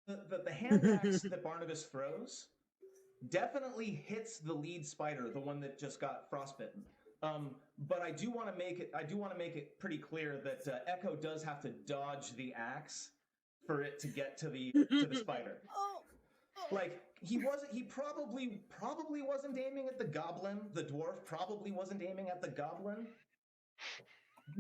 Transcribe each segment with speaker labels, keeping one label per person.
Speaker 1: The hand axe that Barnabas throws definitely hits the lead spider, the one that just got frostbitten. But I do want to make it pretty clear that Echo does have to dodge the axe for it to get to the spider. Like he probably wasn't aiming at the goblin. The dwarf probably wasn't aiming at the goblin.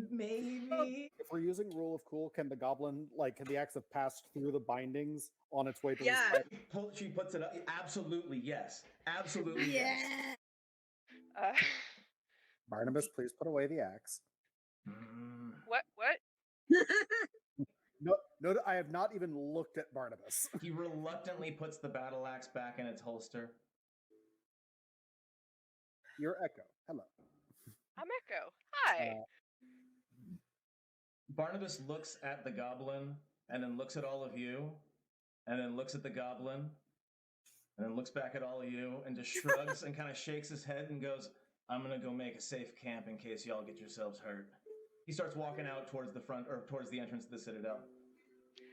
Speaker 1: Maybe.
Speaker 2: If we're using rule of cool, can the axe have passed through the bindings on its way to the spider?
Speaker 1: She puts it up. Absolutely, yes. Absolutely, yes.
Speaker 2: Barnabas, please put away the axe.
Speaker 3: What?
Speaker 2: No, I have not even looked at Barnabas.
Speaker 1: He reluctantly puts the battle axe back in its holster.
Speaker 2: You're Echo. Hello.
Speaker 3: I'm Echo. Hi.
Speaker 1: Barnabas looks at the goblin, and then looks at all of you, and then looks at the goblin, and then looks back at all of you, and just shrugs and kind of shakes his head and goes, "I'm gonna go make a safe camp in case y'all get yourselves hurt." He starts walking out towards the front, or towards the entrance of the Citadel.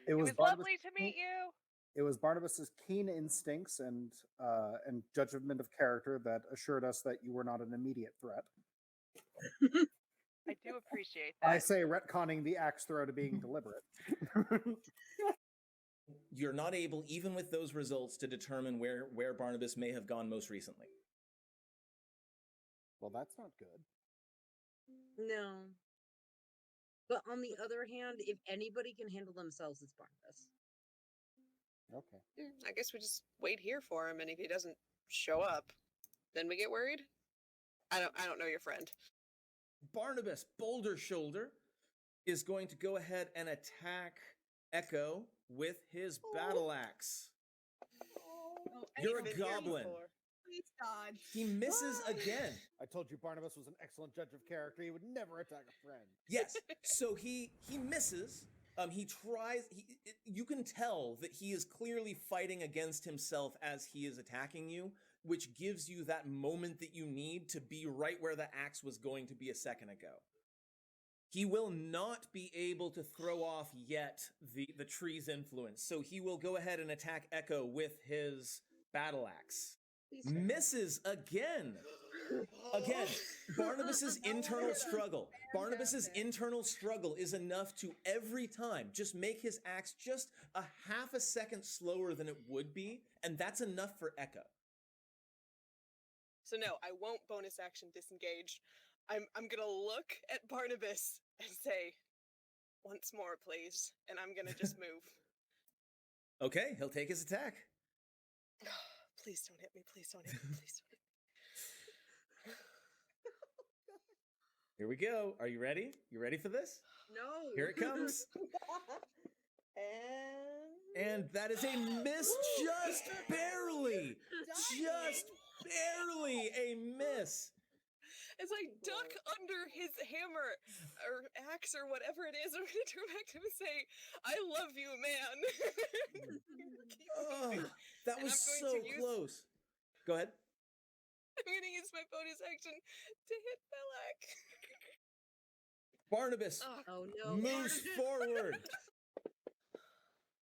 Speaker 3: It was lovely to meet you.
Speaker 2: It was Barnabas's keen instincts and judgment of character that assured us that you were not an immediate threat.
Speaker 3: I do appreciate that.
Speaker 2: I say retconning the axe throw to being deliberate.
Speaker 4: You're not able, even with those results, to determine where Barnabas may have gone most recently.
Speaker 2: Well, that's not good.
Speaker 5: No. But on the other hand, if anybody can handle themselves, it's Barnabas.
Speaker 2: Okay.
Speaker 6: I guess we just wait here for him, and if he doesn't show up, then we get worried. I don't know your friend.
Speaker 4: Barnabas, Boulder Shoulder, is going to go ahead and attack Echo with his battle axe. You're a goblin.
Speaker 7: Please, God.
Speaker 4: He misses again.
Speaker 2: I told you Barnabas was an excellent judge of character. He would never attack a friend.
Speaker 4: Yes. So he misses. He tries. You can tell that he is clearly fighting against himself as he is attacking you, which gives you that moment that you need to be right where the axe was going to be a second ago. He will not be able to throw off yet the tree's influence, so he will go ahead and attack Echo with his battle axe. Misses again. Again, Barnabas's internal struggle. Barnabas's internal struggle is enough to every time just make his axe just a half a second slower than it would be, and that's enough for Echo.
Speaker 6: So no, I won't bonus action disengage. I'm gonna look at Barnabas and say, "Once more, please," and I'm gonna just move.
Speaker 4: Okay, he'll take his attack.
Speaker 6: Please don't hit me. Please don't hit me. Please don't hit me.
Speaker 4: Here we go. Are you ready? You ready for this?
Speaker 5: No.
Speaker 4: Here it comes. And that is a miss, just barely. Just barely a miss.
Speaker 6: As I duck under his hammer or axe or whatever it is, I'm gonna turn back to him and say, "I love you, man."
Speaker 4: Oh, that was so close. Go ahead.
Speaker 6: I'm gonna use my bonus action to hit Belak.
Speaker 4: Barnabas moves forward.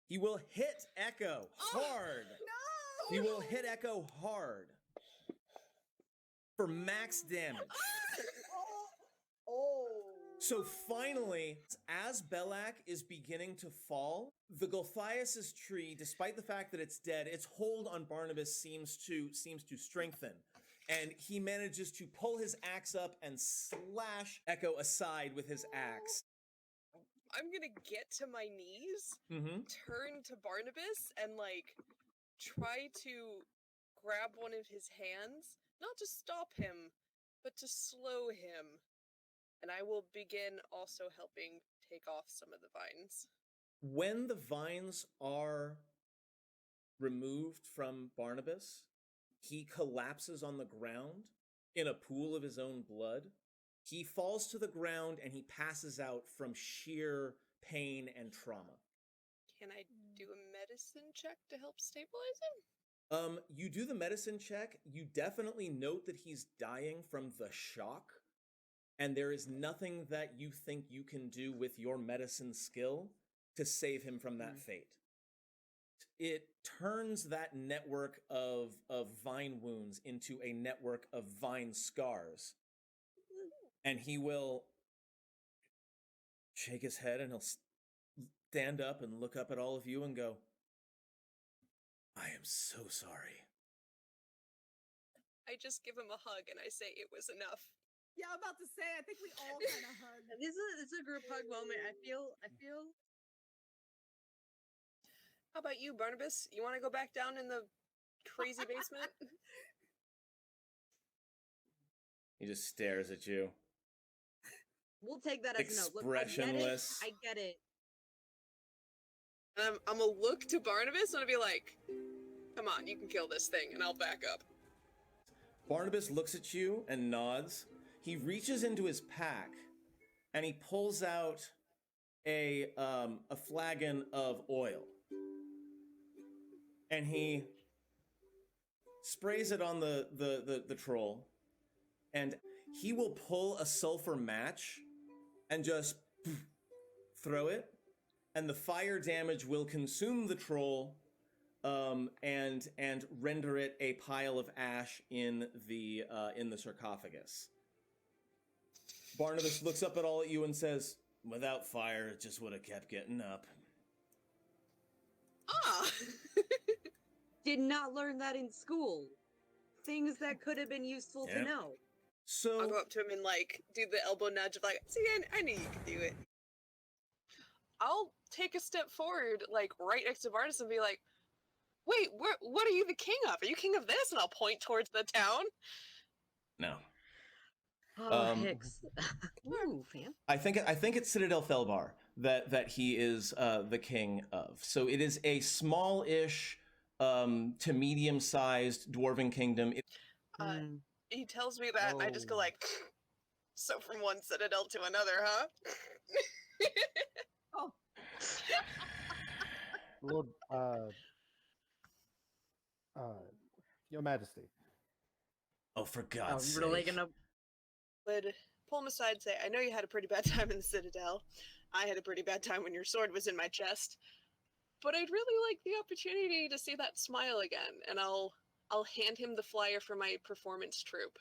Speaker 4: He will hit Echo hard.
Speaker 7: No!
Speaker 4: He will hit Echo hard for max damage. So finally, as Belak is beginning to fall, the Gulthias' tree, despite the fact that it's dead, its hold on Barnabas seems to strengthen. And he manages to pull his axe up and slash Echo aside with his axe.
Speaker 6: I'm gonna get to my knees, turn to Barnabas, and try to grab one of his hands, not to stop him, but to slow him. And I will begin also helping take off some of the vines.
Speaker 4: When the vines are removed from Barnabas, he collapses on the ground in a pool of his own blood. He falls to the ground and he passes out from sheer pain and trauma.
Speaker 6: Can I do a medicine check to help stabilize him?
Speaker 4: You do the medicine check. You definitely note that he's dying from the shock. And there is nothing that you think you can do with your medicine skill to save him from that fate. it turns that network of vine wounds into a network of vine scars. And he will shake his head and he'll stand up and look up at all of you and go, I am so sorry.
Speaker 6: I just give him a hug and I say it was enough.
Speaker 7: Yeah, I'm about to say, I think we all kind of hug.
Speaker 5: This is a group hug moment. I feel.
Speaker 6: How about you, Barnabas? You want to go back down in the crazy basement?
Speaker 4: He just stares at you.
Speaker 5: We'll take that as a no. Look,
Speaker 4: Expressionless.
Speaker 5: I get it.
Speaker 6: And I'm gonna look to Barnabas and I'll be like, come on, you can kill this thing, and I'll back up.
Speaker 4: Barnabas looks at you and nods. He reaches into his pack and he pulls out a flagon of oil. And he sprays it on the troll. And he will pull a sulfur match and just throw it. And the fire damage will consume the troll and render it a pile of ash in the sarcophagus. Barnabas looks up at all at you and says, without fire, it just would have kept getting up.
Speaker 6: Ah!
Speaker 5: Did not learn that in school. Things that could have been useful to know.
Speaker 4: So
Speaker 6: I'll go up to him and like do the elbow nudge of like, see, I knew you could do it. I'll take a step forward, like right next to Barnabas, and be like, wait, what are you the king of? Are you king of this? And I'll point towards the town.
Speaker 4: No.
Speaker 5: Oh, Hicks. Ooh, fan.
Speaker 4: I think it's Citadel Felbar that he is the king of. So it is a small-ish to medium-sized dwarven kingdom.
Speaker 6: He tells me that, and I just go like, so from one citadel to another, huh?
Speaker 7: Oh.
Speaker 2: Lord, Your Majesty.
Speaker 4: Oh, for God's sake.
Speaker 5: I'm really gonna.
Speaker 6: Would pull him aside and say, I know you had a pretty bad time in the Citadel. I had a pretty bad time when your sword was in my chest. But I'd really like the opportunity to see that smile again, and I'll hand him the flyer for my performance troupe.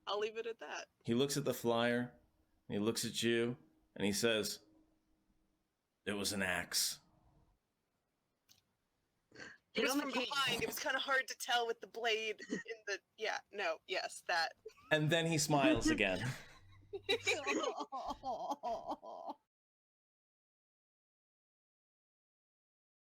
Speaker 6: I'll leave it at that.
Speaker 4: He looks at the flyer, and he looks at you, and he says, it was an axe.
Speaker 6: It was from behind. It was kind of hard to tell with the blade in the... Yeah, no, yes, that.
Speaker 4: And then he smiles again.